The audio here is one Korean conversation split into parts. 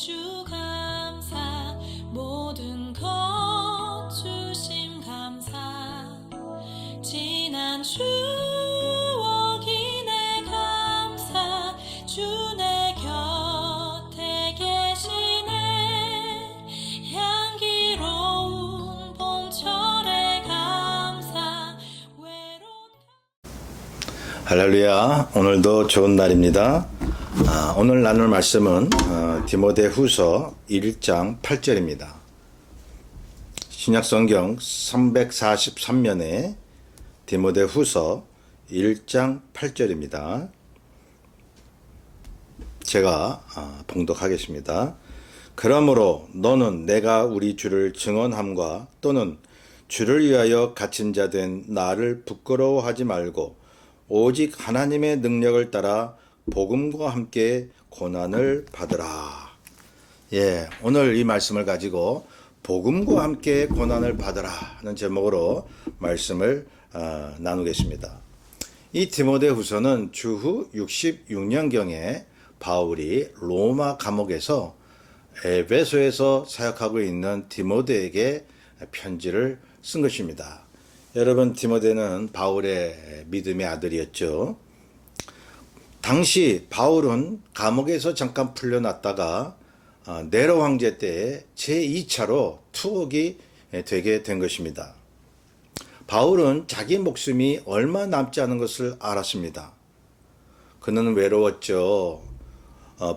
주 감사 모든 것 주심 감사 지난 추억이 내 감사 주 내 곁에 계시네 향기로운 봄철의 감사 외로운 할렐루야. 오늘도 좋은 날입니다. 오늘 나눌 말씀은 디모데후서 1장 8절입니다. 신약성경 343면에 디모데후서 1장 8절입니다. 제가 봉독하겠습니다. 그러므로 너는 내가 우리 주를 증언함과 또는 주를 위하여 갇힌 자 된 나를 부끄러워하지 말고 오직 하나님의 능력을 따라 복음과 함께 고난을 받으라. 오늘 이 말씀을 가지고 복음과 함께 고난을 받으라 하는 제목으로 말씀을 나누겠습니다. 이 디모데후서는 주후 66년경에 바울이 로마 감옥에서 에베소에서 사역하고 있는 디모데에게 편지를 쓴 것입니다. 여러분, 디모데는 바울의 믿음의 아들이었죠. 당시 바울은 감옥에서 잠깐 풀려났다가 네로 황제 때 제2차로 투옥이 되게 된 것입니다. 바울은 자기 목숨이 얼마 남지 않은 것을 알았습니다. 그는 외로웠죠.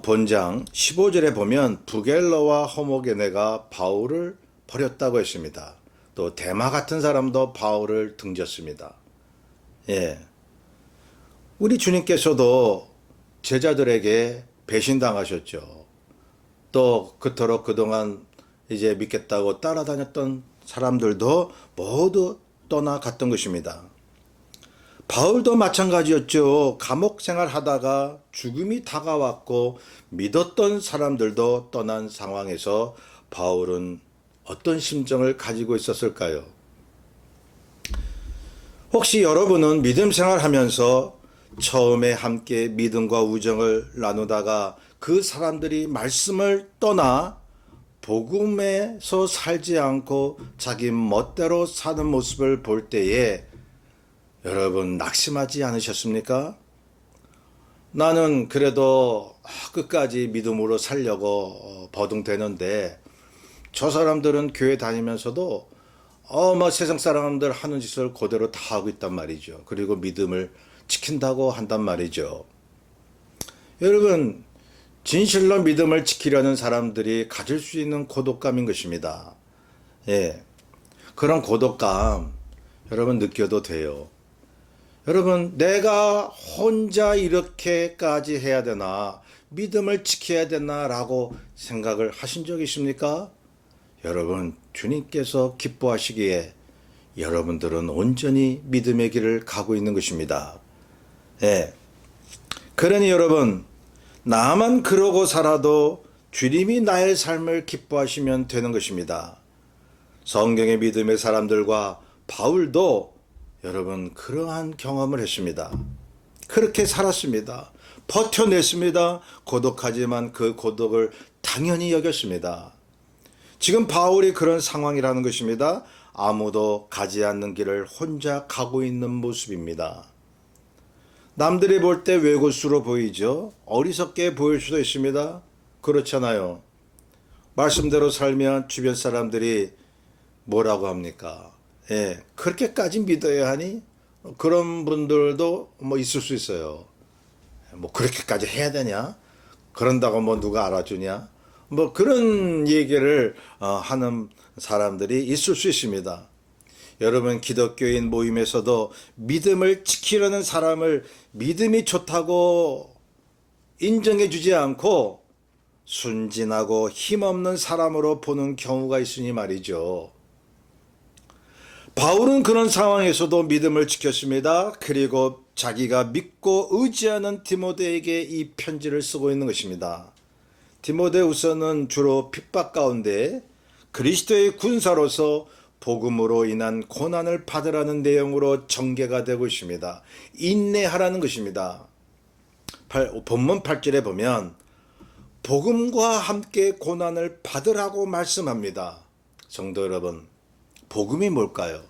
본장 15절에 보면 부겔러와 호모게네가 바울을 버렸다고 했습니다. 또 데마 같은 사람도 바울을 등졌습니다. 우리 주님께서도 제자들에게 배신당하셨죠. 또 그토록 그동안 이제 믿겠다고 따라다녔던 사람들도 모두 떠나갔던 것입니다. 바울도 마찬가지였죠. 감옥 생활하다가 죽음이 다가왔고 믿었던 사람들도 떠난 상황에서 바울은 어떤 심정을 가지고 있었을까요? 혹시 여러분은 믿음 생활하면서 처음에 함께 믿음과 우정을 나누다가 그 사람들이 말씀을 떠나 복음에서 살지 않고 자기 멋대로 사는 모습을 볼 때에 여러분 낙심하지 않으셨습니까? 나는 그래도 끝까지 믿음으로 살려고 버둥대는데 저 사람들은 교회 다니면서도 세상 사람들 하는 짓을 그대로 다 하고 있단 말이죠. 그리고 믿음을 지킨다고 한단 말이죠. 여러분, 진실로 믿음을 지키려는 사람들이 가질 수 있는 고독감인 것입니다. 그런 고독감 여러분 느껴도 돼요. 여러분, 내가 혼자 이렇게까지 해야 되나, 믿음을 지켜야 되나라고 생각을 하신 적 있습니까? 여러분, 주님께서 기뻐하시기에 여러분들은 온전히 믿음의 길을 가고 있는 것입니다. 그러니 여러분, 나만 그러고 살아도 주님이 나의 삶을 기뻐하시면 되는 것입니다. 성경의 믿음의 사람들과 바울도 여러분 그러한 경험을 했습니다. 그렇게 살았습니다. 버텨냈습니다. 고독하지만 그 고독을 당연히 여겼습니다. 지금 바울이 그런 상황이라는 것입니다. 아무도 가지 않는 길을 혼자 가고 있는 모습입니다. 남들이 볼 때 외골수로 보이죠. 어리석게 보일 수도 있습니다. 그렇잖아요. 말씀대로 살면 주변 사람들이 뭐라고 합니까? 그렇게까지 믿어야 하니? 그런 분들도 있을 수 있어요. 그렇게까지 해야 되냐? 그런다고 누가 알아주냐? 그런 얘기를 하는 사람들이 있을 수 있습니다. 여러분, 기독교인 모임에서도 믿음을 지키려는 사람을 믿음이 좋다고 인정해 주지 않고 순진하고 힘없는 사람으로 보는 경우가 있으니 말이죠. 바울은 그런 상황에서도 믿음을 지켰습니다. 그리고 자기가 믿고 의지하는 디모데에게 이 편지를 쓰고 있는 것입니다. 디모데후서는 주로 핍박 가운데 그리스도의 군사로서 복음으로 인한 고난을 받으라는 내용으로 전개가 되고 있습니다. 인내하라는 것입니다. 본문 8절에 보면 복음과 함께 고난을 받으라고 말씀합니다. 성도 여러분, 복음이 뭘까요?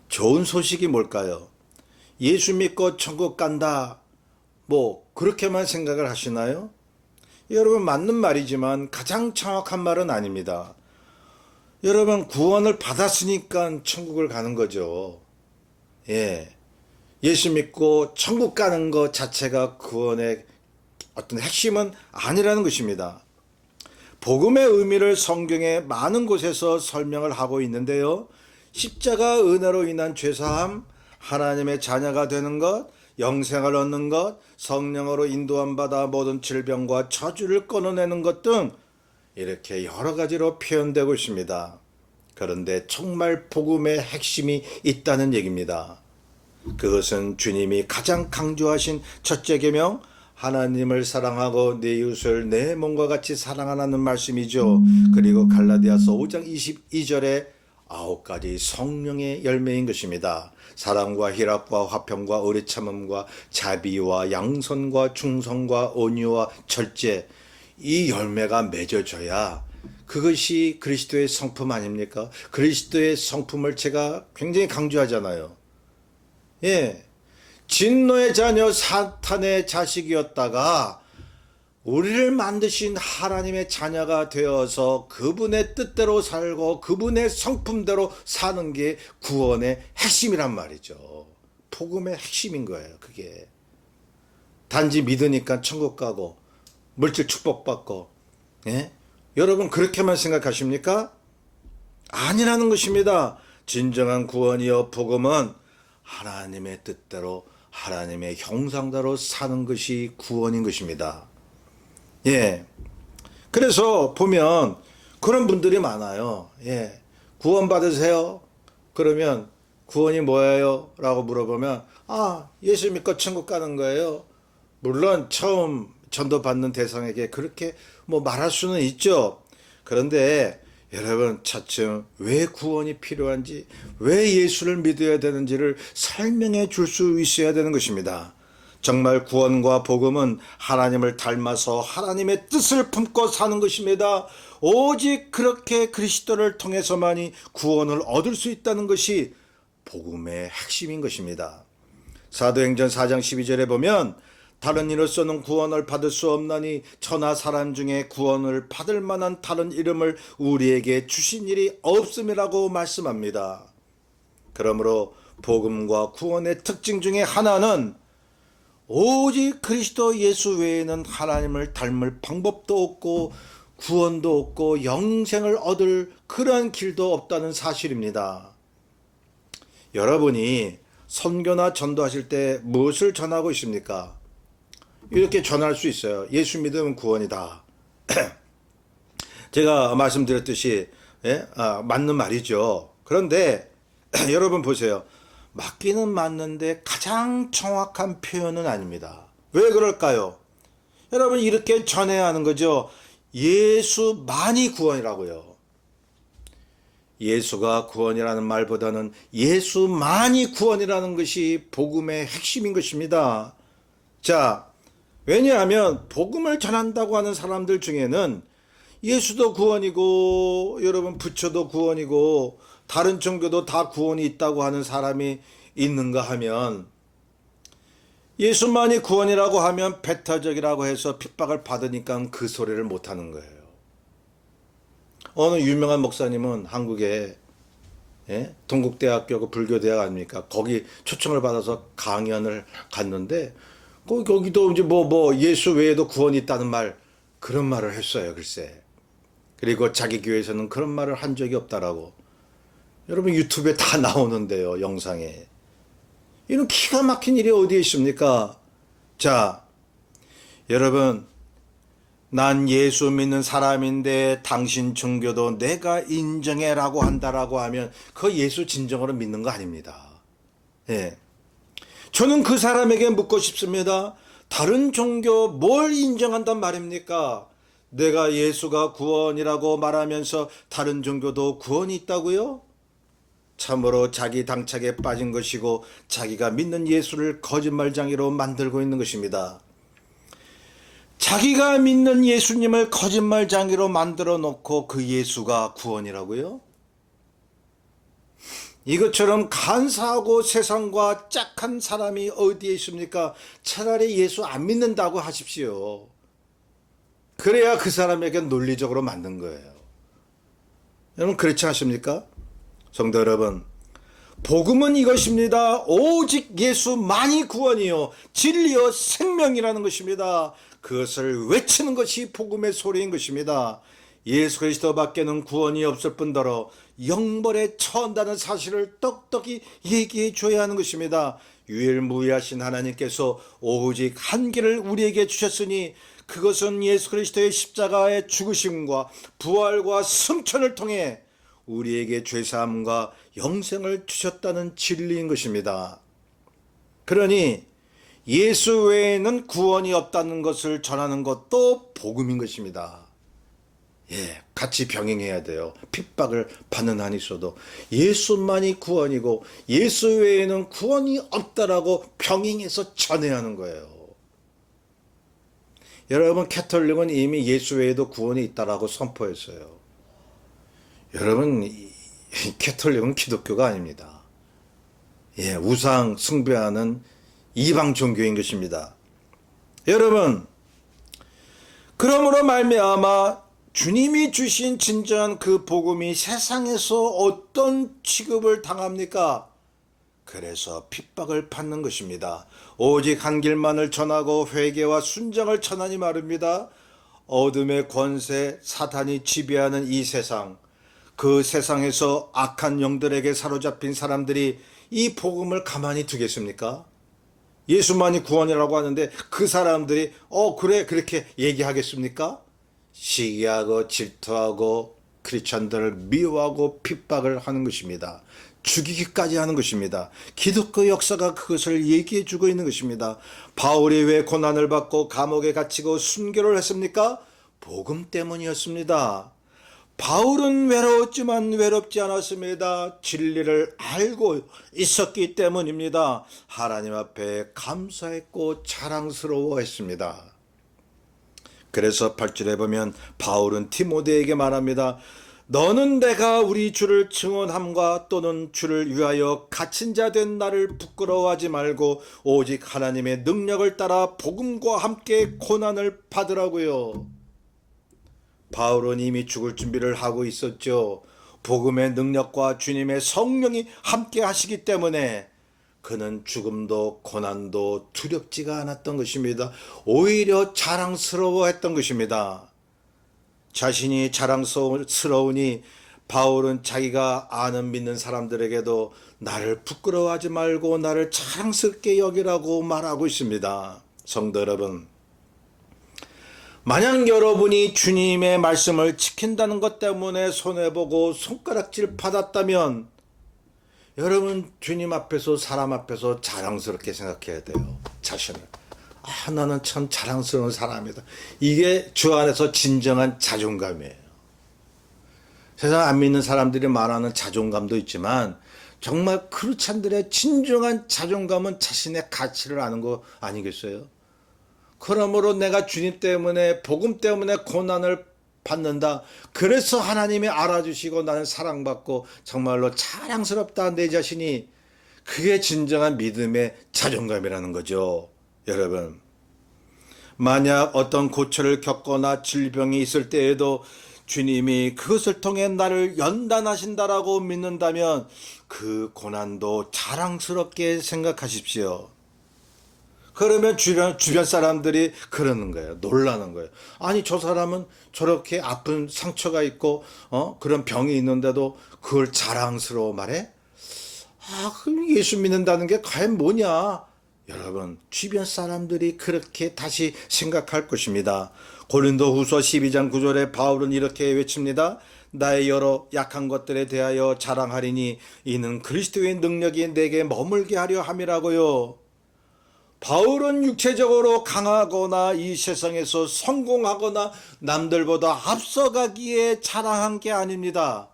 좋은 소식이 뭘까요? 예수 믿고 천국 간다. 뭐 그렇게만 생각을 하시나요? 여러분, 맞는 말이지만 가장 정확한 말은 아닙니다. 여러분, 구원을 받았으니까 천국을 가는 거죠. 예수 믿고 천국 가는 것 자체가 구원의 어떤 핵심은 아니라는 것입니다. 복음의 의미를 성경에 많은 곳에서 설명을 하고 있는데요. 십자가 은혜로 인한 죄사함, 하나님의 자녀가 되는 것, 영생을 얻는 것, 성령으로 인도함 받아 모든 질병과 저주를 끊어내는 것 등 이렇게 여러 가지로 표현되고 있습니다. 그런데 정말 복음의 핵심이 있다는 얘기입니다. 그것은 주님이 가장 강조하신 첫째 계명, 하나님을 사랑하고 내 이웃을 내 몸과 같이 사랑하라는 말씀이죠. 그리고 갈라디아서 5장 22절에 9가지 성령의 열매인 것입니다. 사랑과 희락과 화평과 오래 참음과 자비와 양선과 충성과 온유와 절제, 이 열매가 맺어져야 그것이 그리스도의 성품 아닙니까? 그리스도의 성품을 제가 굉장히 강조하잖아요. 진노의 자녀 사탄의 자식이었다가 우리를 만드신 하나님의 자녀가 되어서 그분의 뜻대로 살고 그분의 성품대로 사는 게 구원의 핵심이란 말이죠. 복음의 핵심인 거예요, 그게. 단지 믿으니까 천국 가고 물질 축복받고, 여러분 그렇게만 생각하십니까? 아니라는 것입니다. 진정한 구원이요 복음은 하나님의 뜻대로 하나님의 형상대로 사는 것이 구원인 것입니다. 그래서 보면 그런 분들이 많아요. 구원 받으세요. 그러면 구원이 뭐예요? 라고 물어보면 예수 믿고 천국 가는 거예요. 물론 처음 전도받는 대상에게 그렇게 뭐 말할 수는 있죠. 그런데 여러분, 차츰 왜 구원이 필요한지, 왜 예수를 믿어야 되는지를 설명해 줄 수 있어야 되는 것입니다. 정말 구원과 복음은 하나님을 닮아서 하나님의 뜻을 품고 사는 것입니다. 오직 그렇게 그리스도를 통해서만이 구원을 얻을 수 있다는 것이 복음의 핵심인 것입니다. 사도행전 4장 12절에 보면 다른 이로서는 구원을 받을 수 없나니 천하 사람 중에 구원을 받을 만한 다른 이름을 우리에게 주신 일이 없음이라고 말씀합니다. 그러므로 복음과 구원의 특징 중에 하나는 오직 그리스도 예수 외에는 하나님을 닮을 방법도 없고 구원도 없고 영생을 얻을 그러한 길도 없다는 사실입니다. 여러분이 선교나 전도하실 때 무엇을 전하고 있습니까? 이렇게 전할 수 있어요. 예수 믿으면 구원이다. 제가 말씀드렸듯이 맞는 말이죠. 그런데 여러분 보세요. 맞기는 맞는데 가장 정확한 표현은 아닙니다. 왜 그럴까요? 여러분 이렇게 전해야 하는 거죠. 예수만이 구원이라고요. 예수가 구원이라는 말보다는 예수만이 구원이라는 것이 복음의 핵심인 것입니다. 자, 왜냐하면 복음을 전한다고 하는 사람들 중에는 예수도 구원이고 여러분 부처도 구원이고 다른 종교도 다 구원이 있다고 하는 사람이 있는가 하면 예수만이 구원이라고 하면 배타적이라고 해서 핍박을 받으니까 그 소리를 못하는 거예요. 어느 유명한 목사님은 한국에 동국대학교 불교대학 아닙니까? 거기 초청을 받아서 강연을 갔는데 거기도 이제 뭐 예수 외에도 구원이 있다는 말 그런 말을 했어요. 글쎄. 그리고 자기 교회에서는 그런 말을 한 적이 없다라고. 여러분 유튜브에 다 나오는데요. 영상에. 이런 기가 막힌 일이 어디에 있습니까? 자, 여러분 난 예수 믿는 사람인데 당신 종교도 내가 인정해라고 한다라고 하면 그 예수 진정으로 믿는 거 아닙니다. 저는 그 사람에게 묻고 싶습니다. 다른 종교 뭘 인정한단 말입니까? 내가 예수가 구원이라고 말하면서 다른 종교도 구원이 있다고요? 참으로 자기 당착에 빠진 것이고 자기가 믿는 예수를 거짓말쟁이로 만들고 있는 것입니다. 자기가 믿는 예수님을 거짓말장이로 만들어 놓고 그 예수가 구원이라고요? 이것처럼 간사하고 세상과 짝한 사람이 어디에 있습니까? 차라리 예수 안 믿는다고 하십시오. 그래야 그 사람에게 논리적으로 맞는 거예요. 여러분 그렇지 않습니까? 성도 여러분, 복음은 이것입니다. 오직 예수만이 구원이요 진리요 생명이라는 것입니다. 그것을 외치는 것이 복음의 소리인 것입니다. 예수 그리스도밖에는 구원이 없을 뿐더러 영벌에 처한다는 사실을 떡떡이 얘기해 줘야 하는 것입니다. 유일무이하신 하나님께서 오직 한 길을 우리에게 주셨으니 그것은 예수 그리스도의 십자가의 죽으심과 부활과 승천을 통해 우리에게 죄사함과 영생을 주셨다는 진리인 것입니다. 그러니 예수 외에는 구원이 없다는 것을 전하는 것도 복음인 것입니다. 같이 병행해야 돼요. 핍박을 받는 한이 있어도 예수만이 구원이고 예수 외에는 구원이 없다라고 병행해서 전해야 하는 거예요. 여러분, 캐톨릭은 이미 예수 외에도 구원이 있다라고 선포했어요. 여러분, 캐톨릭은 기독교가 아닙니다. 우상 숭배하는 이방 종교인 것입니다. 여러분, 그러므로 말미암아 주님이 주신 진정한 그 복음이 세상에서 어떤 취급을 당합니까? 그래서 핍박을 받는 것입니다. 오직 한 길만을 전하고 회개와 순정을 전하니 말입니다. 어둠의 권세 사탄이 지배하는 이 세상, 그 세상에서 악한 영들에게 사로잡힌 사람들이 이 복음을 가만히 두겠습니까? 예수만이 구원이라고 하는데 그 사람들이 그래 그렇게 얘기하겠습니까? 시기하고 질투하고 크리스천들을 미워하고 핍박을 하는 것입니다. 죽이기까지 하는 것입니다. 기독교 역사가 그것을 얘기해 주고 있는 것입니다. 바울이 왜 고난을 받고 감옥에 갇히고 순교를 했습니까? 복음 때문이었습니다. 바울은 외로웠지만 외롭지 않았습니다. 진리를 알고 있었기 때문입니다. 하나님 앞에 감사했고 자랑스러워했습니다. 그래서 8절에 보면 바울은 디모데에게 말합니다. 너는 내가 우리 주를 증언함과 또는 주를 위하여 갇힌 자 된 나를 부끄러워하지 말고 오직 하나님의 능력을 따라 복음과 함께 고난을 받으라고요. 바울은 이미 죽을 준비를 하고 있었죠. 복음의 능력과 주님의 성령이 함께 하시기 때문에 그는 죽음도 고난도 두렵지가 않았던 것입니다. 오히려 자랑스러워했던 것입니다. 자신이 자랑스러우니 바울은 자기가 아는 믿는 사람들에게도 나를 부끄러워하지 말고 나를 자랑스럽게 여기라고 말하고 있습니다. 성도 여러분, 만약 여러분이 주님의 말씀을 지킨다는 것 때문에 손해보고 손가락질 받았다면 여러분 주님 앞에서 사람 앞에서 자랑스럽게 생각해야 돼요. 자신을. 나는 참 자랑스러운 사람이다. 이게 주 안에서 진정한 자존감이에요. 세상 안 믿는 사람들이 말하는 자존감도 있지만 정말 크루찬들의 진정한 자존감은 자신의 가치를 아는 거 아니겠어요? 그러므로 내가 주님 때문에 복음 때문에 고난을 받는다. 그래서 하나님이 알아주시고 나는 사랑받고 정말로 자랑스럽다 내 자신이, 그게 진정한 믿음의 자존감이라는 거죠. 여러분, 만약 어떤 고초를 겪거나 질병이 있을 때에도 주님이 그것을 통해 나를 연단하신다라고 믿는다면 그 고난도 자랑스럽게 생각하십시오. 그러면 주변 사람들이 그러는 거예요. 놀라는 거예요. 아니, 저 사람은 저렇게 아픈 상처가 있고 그런 병이 있는데도 그걸 자랑스러워 말해? 그럼 예수 믿는다는 게 과연 뭐냐? 여러분, 주변 사람들이 그렇게 다시 생각할 것입니다. 고린도후서 12장 9절에 바울은 이렇게 외칩니다. 나의 여러 약한 것들에 대하여 자랑하리니 이는 그리스도의 능력이 내게 머물게 하려 함이라고요. 바울은 육체적으로 강하거나 이 세상에서 성공하거나 남들보다 앞서가기에 자랑한 게 아닙니다.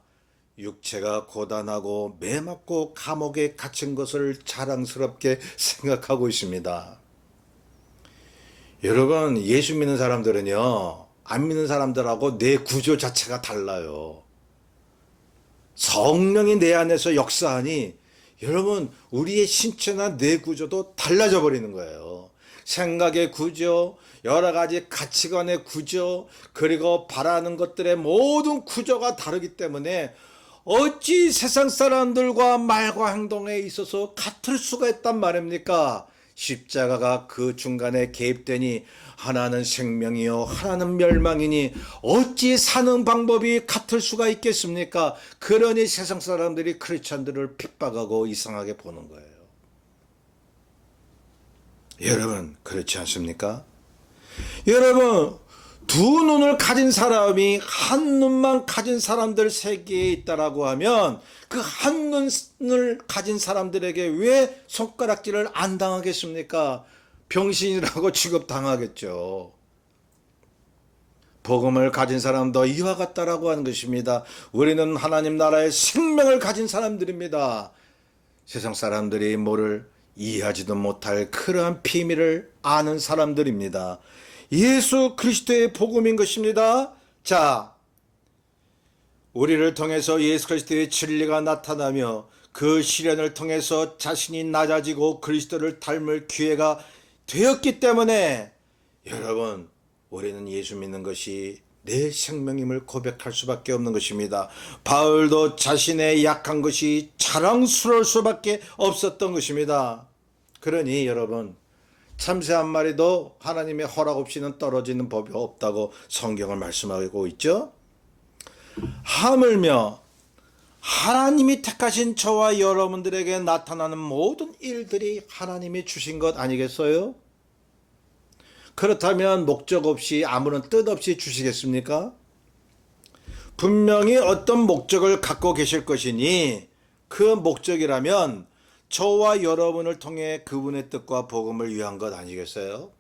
육체가 고단하고 매맞고 감옥에 갇힌 것을 자랑스럽게 생각하고 있습니다. 여러분, 예수 믿는 사람들은요, 안 믿는 사람들하고 내 구조 자체가 달라요. 성령이 내 안에서 역사하니 여러분, 우리의 신체나 뇌 구조도 달라져 버리는 거예요. 생각의 구조, 여러 가지 가치관의 구조, 그리고 바라는 것들의 모든 구조가 다르기 때문에 어찌 세상 사람들과 말과 행동에 있어서 같을 수가 있단 말입니까? 십자가가 그 중간에 개입되니 하나는 생명이요 하나는 멸망이니 어찌 사는 방법이 같을 수가 있겠습니까? 그러니 세상 사람들이 크리스찬들을 핍박하고 이상하게 보는 거예요. 여러분, 그렇지 않습니까? 여러분, 두 눈을 가진 사람이 한 눈만 가진 사람들 세계에 있다라고 하면 그 한 눈을 가진 사람들에게 왜 손가락질을 안 당하겠습니까? 병신이라고 취급당하겠죠. 복음을 가진 사람도 이와 같다라고 하는 것입니다. 우리는 하나님 나라의 생명을 가진 사람들입니다. 세상 사람들이 뭐를 이해하지도 못할 그러한 비밀을 아는 사람들입니다. 예수 그리스도의 복음인 것입니다. 자, 우리를 통해서 예수 그리스도의 진리가 나타나며 그 시련을 통해서 자신이 낮아지고 그리스도를 닮을 기회가 되었기 때문에 여러분, 우리는 예수 믿는 것이 내 생명임을 고백할 수밖에 없는 것입니다. 바울도 자신의 약한 것이 자랑스러울 수밖에 없었던 것입니다. 그러니 여러분, 참새 한 마리도 하나님의 허락 없이는 떨어지는 법이 없다고 성경을 말씀하고 있죠. 하물며 하나님이 택하신 저와 여러분들에게 나타나는 모든 일들이 하나님이 주신 것 아니겠어요? 그렇다면 목적 없이 아무런 뜻 없이 주시겠습니까? 분명히 어떤 목적을 갖고 계실 것이니 그 목적이라면 저와 여러분을 통해 그분의 뜻과 복음을 위한 것 아니겠어요?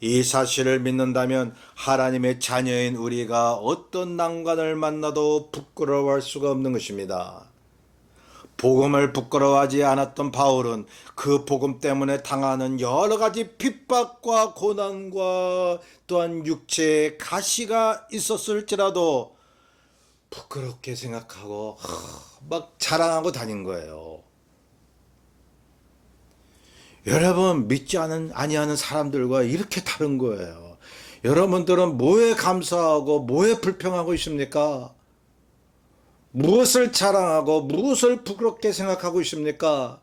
이 사실을 믿는다면 하나님의 자녀인 우리가 어떤 난관을 만나도 부끄러워할 수가 없는 것입니다. 복음을 부끄러워하지 않았던 바울은 그 복음 때문에 당하는 여러 가지 핍박과 고난과 또한 육체의 가시가 있었을지라도 부끄럽게 생각하고 막 자랑하고 다닌 거예요. 여러분, 믿지 아니하는 사람들과 이렇게 다른 거예요. 여러분들은 뭐에 감사하고 뭐에 불평하고 있습니까? 무엇을 자랑하고 무엇을 부끄럽게 생각하고 있습니까?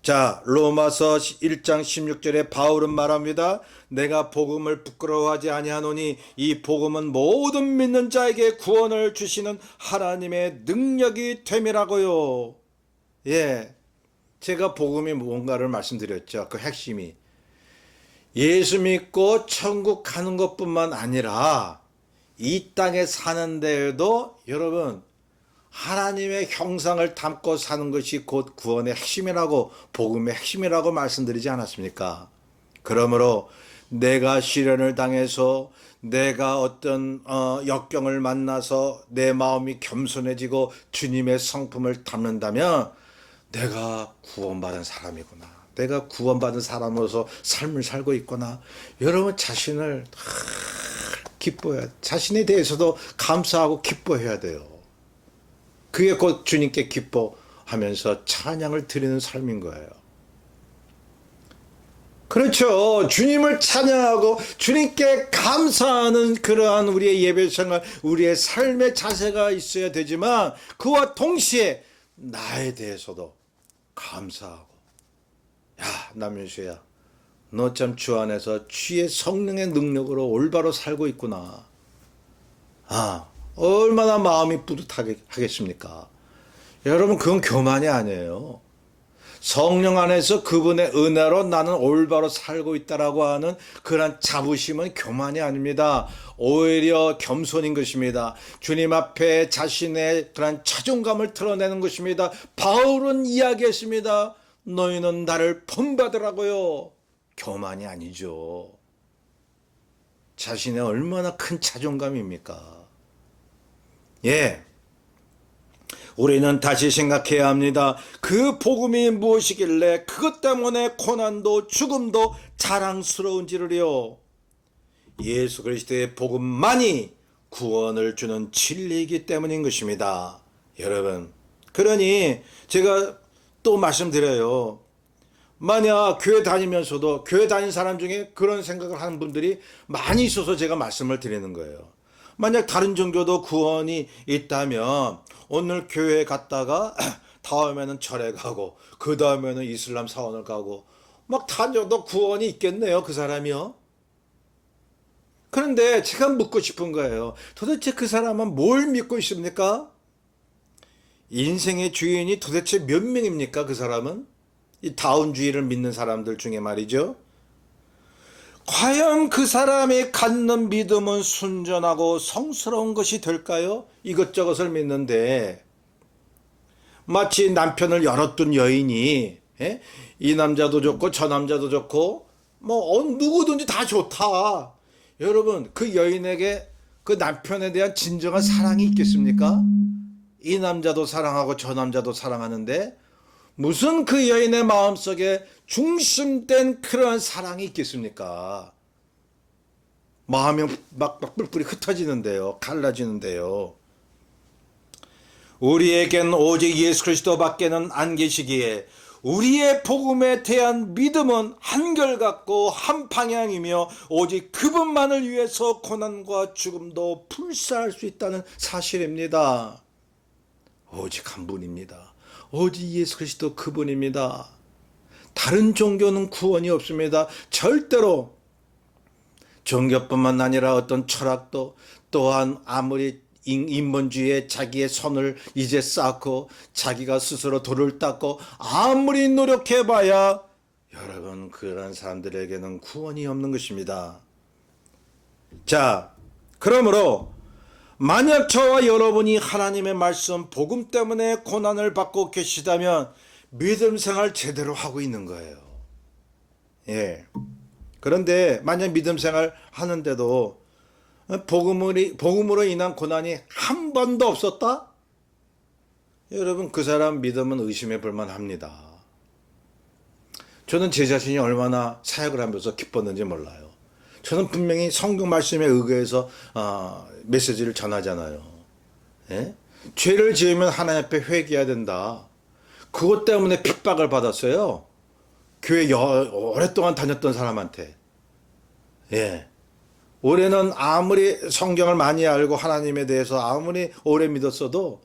자, 로마서 1장 16절에 바울은 말합니다. 내가 복음을 부끄러워하지 아니하노니 이 복음은 모든 믿는 자에게 구원을 주시는 하나님의 능력이 됨이라고요. 예. 제가 복음이 뭔가를 말씀드렸죠. 그 핵심이 예수 믿고 천국 가는 것뿐만 아니라 이 땅에 사는 데에도 여러분 하나님의 형상을 담고 사는 것이 곧 구원의 핵심이라고, 복음의 핵심이라고 말씀드리지 않았습니까? 그러므로 내가 시련을 당해서 내가 어떤 역경을 만나서 내 마음이 겸손해지고 주님의 성품을 담는다면 내가 구원받은 사람이구나. 내가 구원받은 사람으로서 삶을 살고 있구나. 여러분 자신을 기뻐해야, 자신에 대해서도 감사하고 기뻐해야 돼요. 그게 곧 주님께 기뻐하면서 찬양을 드리는 삶인 거예요. 그렇죠. 주님을 찬양하고 주님께 감사하는 그러한 우리의 예배 생활, 우리의 삶의 자세가 있어야 되지만 그와 동시에 나에 대해서도 감사하고, 야, 남윤수야, 너 참 주 안에서 주의 성령의 능력으로 올바로 살고 있구나. 아, 얼마나 마음이 뿌듯하겠습니까? 여러분, 그건 교만이 아니에요. 성령 안에서 그분의 은혜로 나는 올바로 살고 있다라고 하는 그런 자부심은 교만이 아닙니다. 오히려 겸손인 것입니다. 주님 앞에 자신의 그런 자존감을 드러내는 것입니다. 바울은 이야기했습니다. 너희는 나를 본받으라고요. 교만이 아니죠. 자신의 얼마나 큰 자존감입니까? 예. 우리는 다시 생각해야 합니다. 그 복음이 무엇이길래 그것 때문에 고난도 죽음도 자랑스러운지를요. 예수 그리스도의 복음만이 구원을 주는 진리이기 때문인 것입니다. 여러분, 그러니 제가 또 말씀드려요. 만약 교회 다니면서도 교회 다닌 사람 중에 그런 생각을 하는 분들이 많이 있어서 제가 말씀을 드리는 거예요. 만약 다른 종교도 구원이 있다면 오늘 교회 갔다가 다음에는 절에 가고 그 다음에는 이슬람 사원을 가고 막 다녀도 구원이 있겠네요, 그 사람이요. 그런데 제가 묻고 싶은 거예요. 도대체 그 사람은 뭘 믿고 있습니까? 인생의 주인이 도대체 몇 명입니까, 그 사람은? 이 다운주의를 믿는 사람들 중에 말이죠. 과연 그 사람이 갖는 믿음은 순전하고 성스러운 것이 될까요? 이것저것을 믿는데 마치 남편을 열어둔 여인이 이 남자도 좋고 저 남자도 좋고 뭐 누구든지 다 좋다. 여러분, 그 여인에게 그 남편에 대한 진정한 사랑이 있겠습니까? 이 남자도 사랑하고 저 남자도 사랑하는데 무슨 그 여인의 마음속에 중심된 그러한 사랑이 있겠습니까? 마음이 막 뿔뿔이 흩어지는데요. 갈라지는데요. 우리에겐 오직 예수 그리스도밖에는 안 계시기에 우리의 복음에 대한 믿음은 한결같고 한 방향이며 오직 그분만을 위해서 고난과 죽음도 불사할 수 있다는 사실입니다. 오직 한 분입니다. 오직 예수 그리스도 그분입니다. 다른 종교는 구원이 없습니다. 절대로. 종교뿐만 아니라 어떤 철학도 또한 아무리 인본주의에 자기의 선을 이제 쌓고 자기가 스스로 돌을 닦고 아무리 노력해봐야 여러분, 그런 사람들에게는 구원이 없는 것입니다. 자, 그러므로 만약 저와 여러분이 하나님의 말씀 복음 때문에 고난을 받고 계시다면 믿음 생활 제대로 하고 있는 거예요. 예. 그런데 만약 믿음 생활 하는데도 복음으로 인한 고난이 한 번도 없었다? 여러분, 그 사람 믿음은 의심해 볼 만합니다. 저는 제 자신이 얼마나 사역을 하면서 기뻤는지 몰라요. 저는 분명히 성경 말씀에 의거해서 메시지를 전하잖아요. 예? 죄를 지으면 하나님 앞에 회개해야 된다. 그것 때문에 핍박을 받았어요. 교회 오랫동안 다녔던 사람한테. 예. 올해는 아무리 성경을 많이 알고 하나님에 대해서 아무리 오래 믿었어도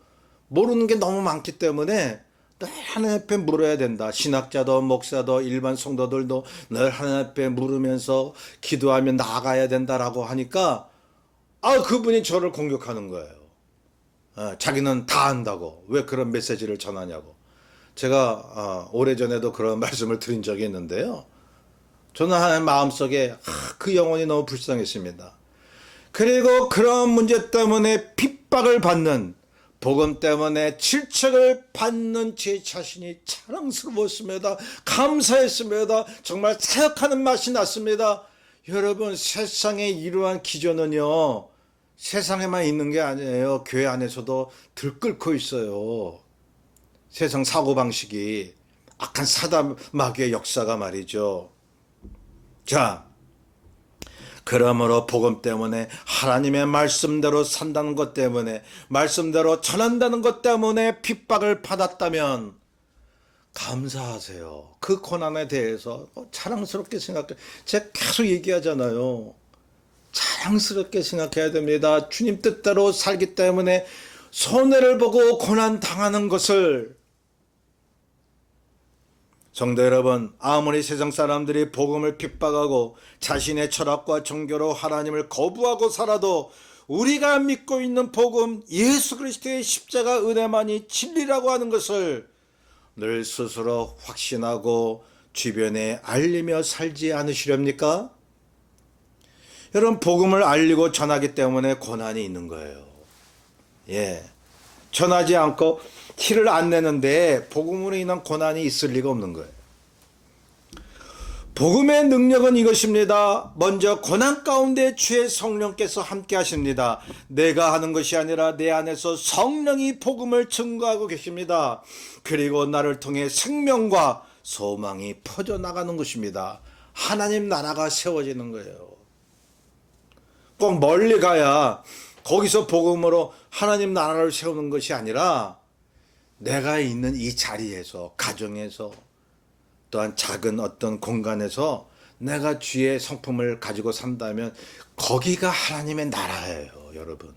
모르는 게 너무 많기 때문에 늘 하나님 앞에 물어야 된다. 신학자도 목사도 일반 성도들도 늘 하나님 앞에 물으면서 기도하며 나아가야 된다라고 하니까 그분이 저를 공격하는 거예요. 자기는 다 안다고 왜 그런 메시지를 전하냐고. 제가 오래전에도 그런 말씀을 드린 적이 있는데요. 저는 하나님 마음속에 그 영혼이 너무 불쌍했습니다. 그리고 그런 문제 때문에 핍박을 받는, 복음 때문에 질책을 받는 제 자신이 자랑스러웠습니다. 감사했습니다. 정말 사역하는 맛이 났습니다. 여러분, 세상에 이러한 기조는요, 세상에만 있는 게 아니에요. 교회 안에서도 들끓고 있어요. 세상 사고방식이, 악한 사단 마귀의 역사가 말이죠. 자, 그러므로 복음 때문에 하나님의 말씀대로 산다는 것 때문에 말씀대로 전한다는 것 때문에 핍박을 받았다면 감사하세요. 그 고난에 대해서 자랑스럽게 생각해. 제가 계속 얘기하잖아요. 자랑스럽게 생각해야 됩니다. 주님 뜻대로 살기 때문에 손해를 보고 고난 당하는 것을. 성도 여러분, 아무리 세상 사람들이 복음을 핍박하고 자신의 철학과 종교로 하나님을 거부하고 살아도 우리가 믿고 있는 복음, 예수 그리스도의 십자가 은혜만이 진리라고 하는 것을 늘 스스로 확신하고 주변에 알리며 살지 않으시렵니까? 여러분, 복음을 알리고 전하기 때문에 고난이 있는 거예요. 예. 전하지 않고 티를 안 내는데 복음으로 인한 고난이 있을 리가 없는 거예요. 복음의 능력은 이것입니다. 먼저 고난 가운데 주의 성령께서 함께 하십니다. 내가 하는 것이 아니라 내 안에서 성령이 복음을 증거하고 계십니다. 그리고 나를 통해 생명과 소망이 퍼져나가는 것입니다. 하나님 나라가 세워지는 거예요. 꼭 멀리 가야 거기서 복음으로 하나님 나라를 세우는 것이 아니라 내가 있는 이 자리에서, 가정에서, 또한 작은 어떤 공간에서 내가 주의 성품을 가지고 산다면 거기가 하나님의 나라예요, 여러분.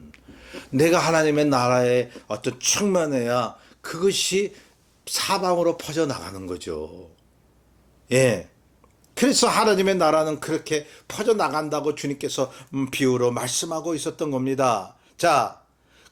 내가 하나님의 나라에 어떤 충만해야 그것이 사방으로 퍼져나가는 거죠. 예. 그래서 하나님의 나라는 그렇게 퍼져나간다고 주님께서 비유로 말씀하고 있었던 겁니다. 자,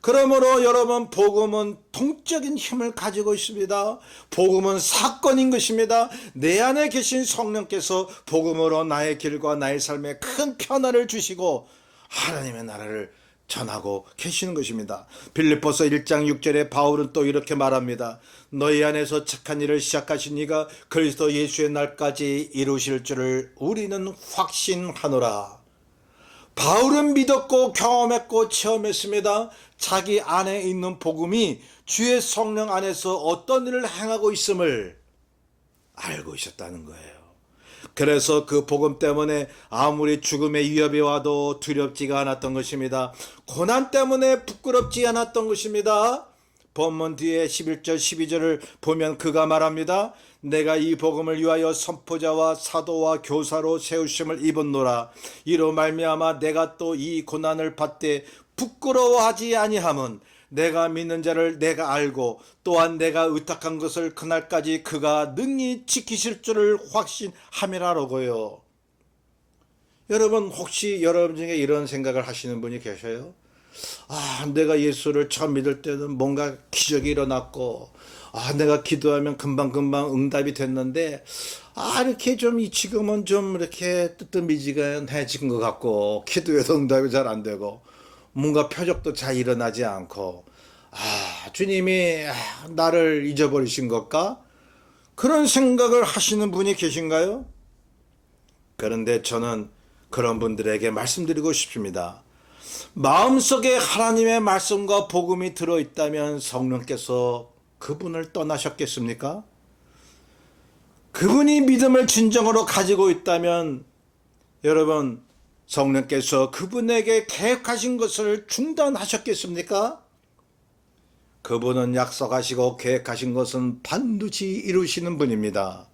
그러므로 여러분, 복음은 동적인 힘을 가지고 있습니다. 복음은 사건인 것입니다. 내 안에 계신 성령께서 복음으로 나의 길과 나의 삶에 큰 변화를 주시고 하나님의 나라를 전하고 계시는 것입니다. 빌립보서 1장 6절에 바울은 또 이렇게 말합니다. 너희 안에서 착한 일을 시작하신 이가 그리스도 예수의 날까지 이루실 줄을 우리는 확신하노라. 바울은 믿었고 경험했고 체험했습니다. 자기 안에 있는 복음이 주의 성령 안에서 어떤 일을 행하고 있음을 알고 있었다는 거예요. 그래서 그 복음 때문에 아무리 죽음의 위협이 와도 두렵지가 않았던 것입니다. 고난 때문에 부끄럽지 않았던 것입니다. 본문 뒤에 11절 12절을 보면 그가 말합니다. 내가 이 복음을 위하여 선포자와 사도와 교사로 세우심을 입었노라. 이로 말미암아 내가 또 이 고난을 받되 부끄러워하지 아니함은 내가 믿는 자를 내가 알고 또한 내가 의탁한 것을 그날까지 그가 능히 지키실 줄을 확신함이라고요. 여러분, 혹시 여러분 중에 이런 생각을 하시는 분이 계셔요? 내가 예수를 처음 믿을 때는 뭔가 기적이 일어났고, 내가 기도하면 금방금방 응답이 됐는데, 이렇게 지금은 좀 이렇게 뜨뜻미지근해진 것 같고, 기도해도 응답이 잘 안 되고, 뭔가 표적도 잘 일어나지 않고, 주님이 나를 잊어버리신 걸까? 그런 생각을 하시는 분이 계신가요? 그런데 저는 그런 분들에게 말씀드리고 싶습니다. 마음속에 하나님의 말씀과 복음이 들어있다면 성령께서 그분을 떠나셨겠습니까? 그분이 믿음을 진정으로 가지고 있다면 여러분, 성령께서 그분에게 계획하신 것을 중단하셨겠습니까? 그분은 약속하시고 계획하신 것은 반드시 이루시는 분입니다.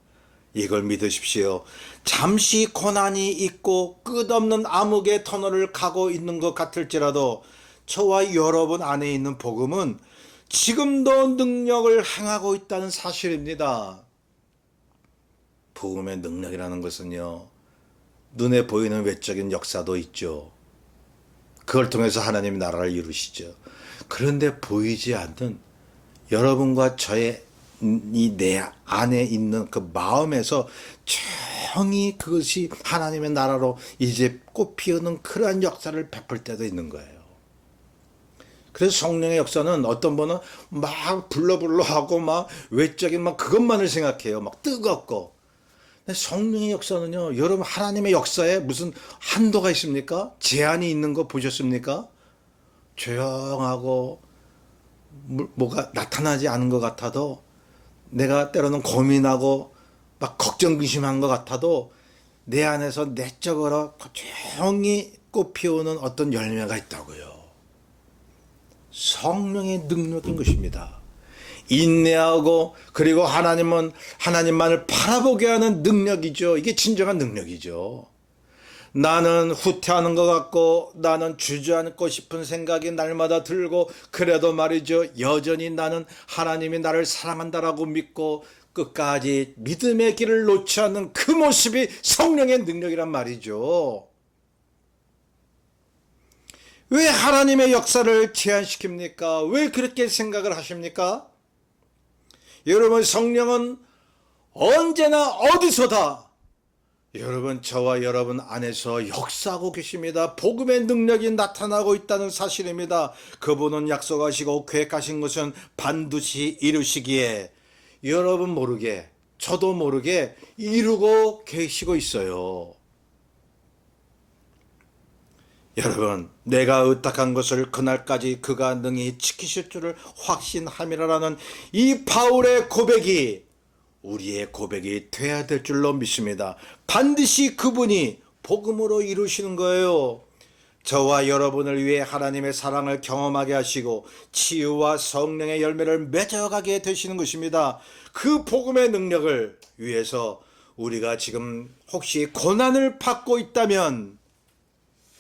이걸 믿으십시오. 잠시 고난이 있고 끝없는 암흑의 터널을 가고 있는 것 같을지라도 저와 여러분 안에 있는 복음은 지금도 능력을 행하고 있다는 사실입니다. 복음의 능력이라는 것은요, 눈에 보이는 외적인 역사도 있죠. 그걸 통해서 하나님의 나라를 이루시죠. 그런데 보이지 않는 여러분과 저의 내 안에 있는 그 마음에서 조용히 그것이 하나님의 나라로 이제 꽃피우는 그러한 역사를 베풀 때도 있는 거예요. 그래서 성령의 역사는 어떤 분은 막 불러불러 하고 막 외적인 막 그것만을 생각해요. 막 뜨겁고. 근데 성령의 역사는요, 여러분, 하나님의 역사에 무슨 한도가 있습니까? 제한이 있는 거 보셨습니까? 조용하고 뭐가 나타나지 않은 것 같아도, 내가 때로는 고민하고 막 걱정 근심한 것 같아도 내 안에서 내적으로 조용히 꽃피우는 어떤 열매가 있다고요. 성령의 능력인 것입니다. 인내하고, 그리고 하나님만을 바라보게 하는 능력이죠. 이게 진정한 능력이죠. 나는 후퇴하는 것 같고, 나는 주저앉고 싶은 생각이 날마다 들고, 그래도 말이죠, 여전히 나는 하나님이 나를 사랑한다라고 믿고 끝까지 믿음의 길을 놓지 않는 그 모습이 성령의 능력이란 말이죠. 왜 하나님의 역사를 제한시킵니까? 왜 그렇게 생각을 하십니까? 여러분, 성령은 언제나 어디서다 여러분, 저와 여러분 안에서 역사하고 계십니다. 복음의 능력이 나타나고 있다는 사실입니다. 그분은 약속하시고 계획하신 것은 반드시 이루시기에 여러분 모르게 저도 모르게 이루고 계시고 있어요. 여러분, 내가 의탁한 것을 그날까지 그가 능히 지키실 줄을 확신함이라라는 이 바울의 고백이 우리의 고백이 돼야 될 줄로 믿습니다. 반드시 그분이 복음으로 이루시는 거예요. 저와 여러분을 위해 하나님의 사랑을 경험하게 하시고 치유와 성령의 열매를 맺어가게 되시는 것입니다. 그 복음의 능력을 위해서 우리가 지금 혹시 고난을 받고 있다면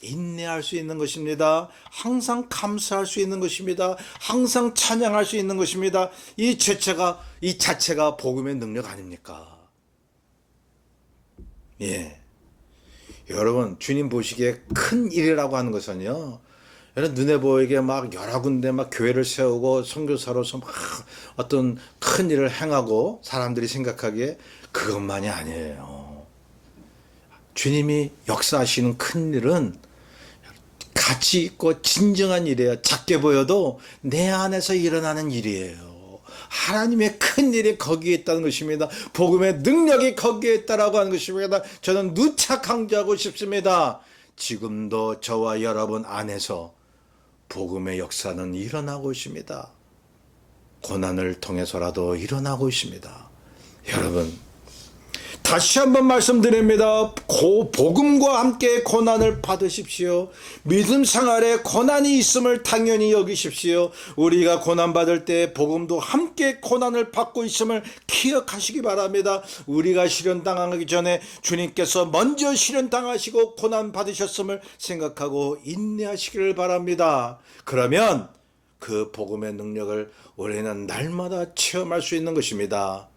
인내할 수 있는 것입니다. 항상 감사할 수 있는 것입니다. 항상 찬양할 수 있는 것입니다. 이 자체가 복음의 능력 아닙니까? 예. 여러분, 주님 보시기에 큰 일이라고 하는 것은요, 여러분 눈에 보이게 막 여러 군데 막 교회를 세우고 선교사로서 막 어떤 큰 일을 행하고 사람들이 생각하기에 그것만이 아니에요. 주님이 역사하시는 큰 일은 가치 있고 진정한 일이에요. 작게 보여도 내 안에서 일어나는 일이에요. 하나님의 큰 일이 거기에 있다는 것입니다. 복음의 능력이 거기에 있다라고 하는 것입니다. 저는 누차 강조하고 싶습니다. 지금도 저와 여러분 안에서 복음의 역사는 일어나고 있습니다. 고난을 통해서라도 일어나고 있습니다. 여러분, 다시 한번 말씀드립니다. 복음과 함께 고난을 받으십시오. 믿음 생활에 고난이 있음을 당연히 여기십시오. 우리가 고난받을 때 복음도 함께 고난을 받고 있음을 기억하시기 바랍니다. 우리가 시련당하기 전에 주님께서 먼저 시련당하시고 고난 받으셨음을 생각하고 인내하시기를 바랍니다. 그러면 그 복음의 능력을 우리는 날마다 체험할 수 있는 것입니다.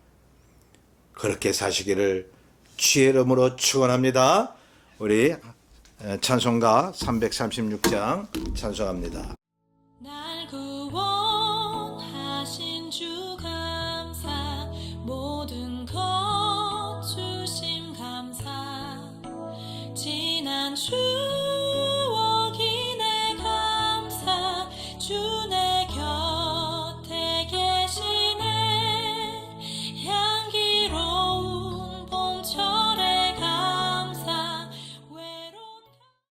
그렇게 사시기를 주의 이름으로 축원합니다. 우리 찬송가 336장 찬송합니다. 날 구원하신 주 감사, 모든 것 주심 감사, 지난 주